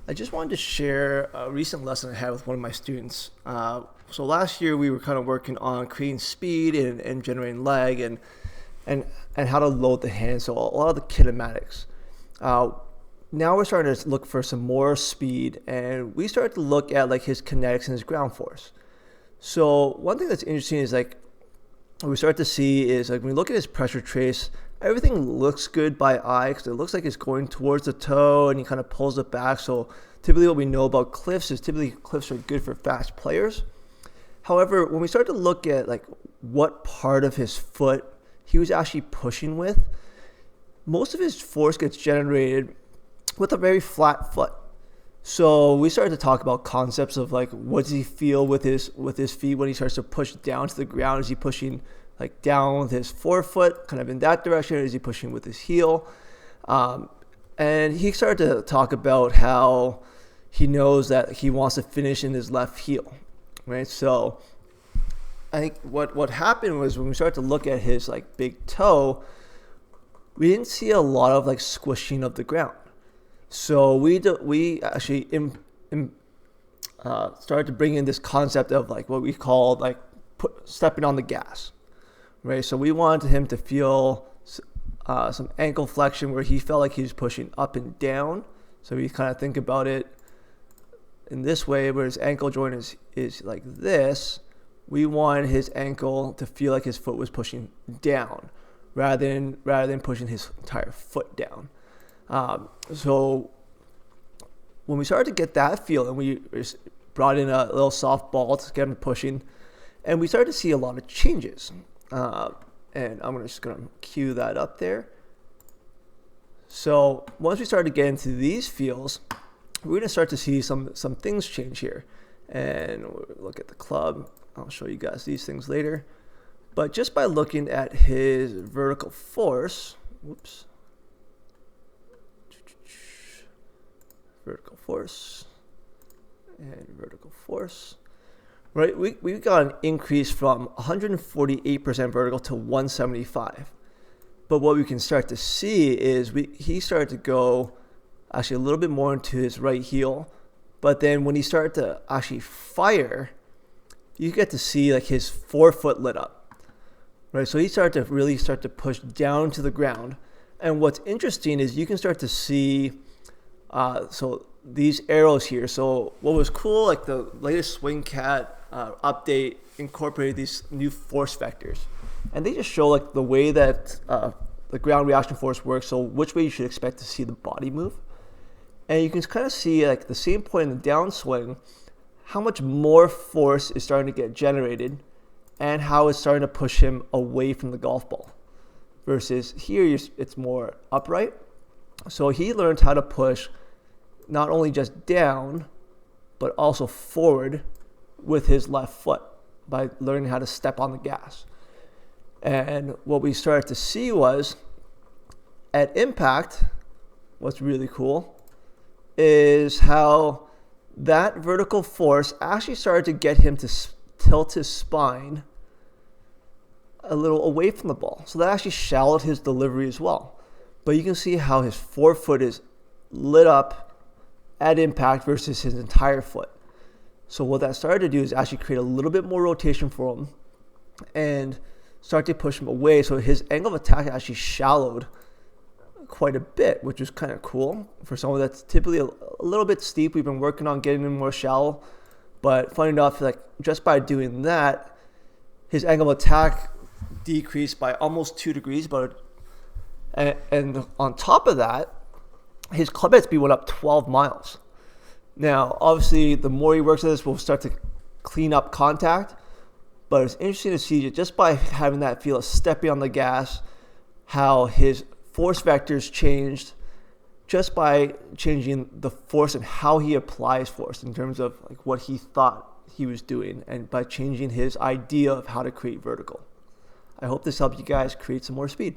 I just wanted to share a recent lesson I had with one of my students. So last year we were kind of working on creating speed and generating lag and and how to load the hand. So a lot of the kinematics. Uh, Now we're starting to look for some more speed, and we started to look at like his kinetics and his ground force. So one thing that's interesting is like what we start to see is like when we look at his pressure trace, everything looks good by eye because it looks like it's going towards the toe and he kind of pulls it back. So typically what we know about cliffs is typically cliffs are good for fast players. However, when we start to look at like what part of his foot he was actually pushing with, most of his force gets generated with a very flat foot. So we started to talk about concepts of like what does he feel with his feet when he starts to push down to the ground? Is he pushing like down with his forefoot, kind of in that direction? Or is he pushing with his heel? Um, and he started to talk about how he knows that he wants to finish in his left heel, right? So I think what happened was when we started to look at his like big toe, we didn't see a lot of like squishing of the ground. So we actually started to bring in this concept of like what we call like stepping on the gas, right? So we wanted him to feel some ankle flexion where he felt like he was pushing up and down. So we kind of think about it in this way, where his ankle joint is like this. We wanted his ankle to feel like his foot was pushing down, rather than pushing his entire foot down. So when we started to get that feel, and we brought in a little soft ball to get him pushing, and we started to see a lot of changes. And I'm just going to cue that up there. So once we started to get into these feels, we're going to start to see some things change here. And we'll look at the club. I'll show you guys these things later. But just by looking at his vertical force, vertical force, right? We got an increase from 148% vertical to 175. But what we can start to see is he started to go actually a little bit more into his right heel. But then when he started to actually fire, you get to see like his forefoot lit up, right? So he started to really start to push down to the ground. And what's interesting is you can start to see so these arrows here. So what was cool, like the latest Swing Cat update incorporated these new force vectors, and they just show like the way that the ground reaction force works. So which way you should expect to see the body move, and you can kind of see like the same point in the downswing, how much more force is starting to get generated, and how it's starting to push him away from the golf ball. Versus here, it's more upright. So he learned how to push not only just down, but also forward with his left foot by learning how to step on the gas. And what we started to see was at impact, what's really cool is how that vertical force actually started to get him to tilt his spine a little away from the ball. So that actually shallowed his delivery as well. But you can see how his forefoot is lit up at impact versus his entire foot. So what that started to do is actually create a little bit more rotation for him and start to push him away. So his angle of attack actually shallowed quite a bit, which is kind of cool for someone that's typically a little bit steep. We've been working on getting him more shallow, but funny enough, like just by doing that, his angle of attack decreased by almost 2 degrees. And on top of that, his club head speed went up 12 miles. Now, obviously, the more he works at this, we'll start to clean up contact. But it's interesting to see just by having that feel of stepping on the gas, how his force vectors changed just by changing the force and how he applies force in terms of like what he thought he was doing, and by changing his idea of how to create vertical. I hope this helped you guys create some more speed.